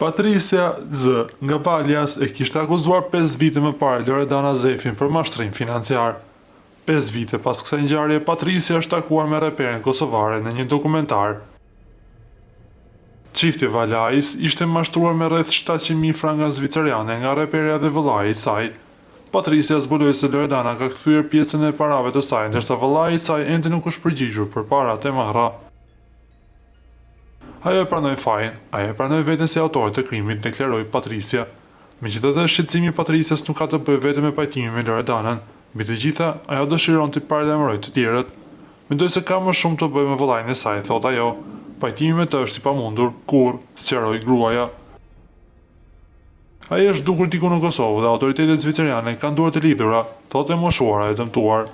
Patricia Z nga Paljas e kishte akuzuar 5 vite më parë Loredana Zefin për mashtrim financiar. 5 vite pas kësaj ngjarje, Patricia është takuar me reperin kosovare në një dokumentar. Çifti Valajs ishte mashtruar me rreth 700.000 franga zviceriane nga reperja dhe vëllai i saj. Patricia zbuloi se Loredana ka kthyer pjesën e parave të saj, ndërsa vëllai i saj ende nuk është përgjigjur për parat e marra. Ajo e pranoi fajin, ajo e pranoi veten si autor të krimit, deklaroi Patricia. Megjithatë, shqetësimi i Patricias nuk ka të bëjë vetëm me pajtimin me Loredanën. Mbi të gjitha, ajo dëshiron të paralajmërojë të tjerët. Mendoj se ka më shumë të bëjë me vëllain e saj, thot ajo. Pajtimi me të është i pamundur, kur, sqaroi gruaja. Ai është dukur diku në Kosovë dhe autoritetet zviceriane kanë duar të lidhura, thotë e moshuara e dëmtuar.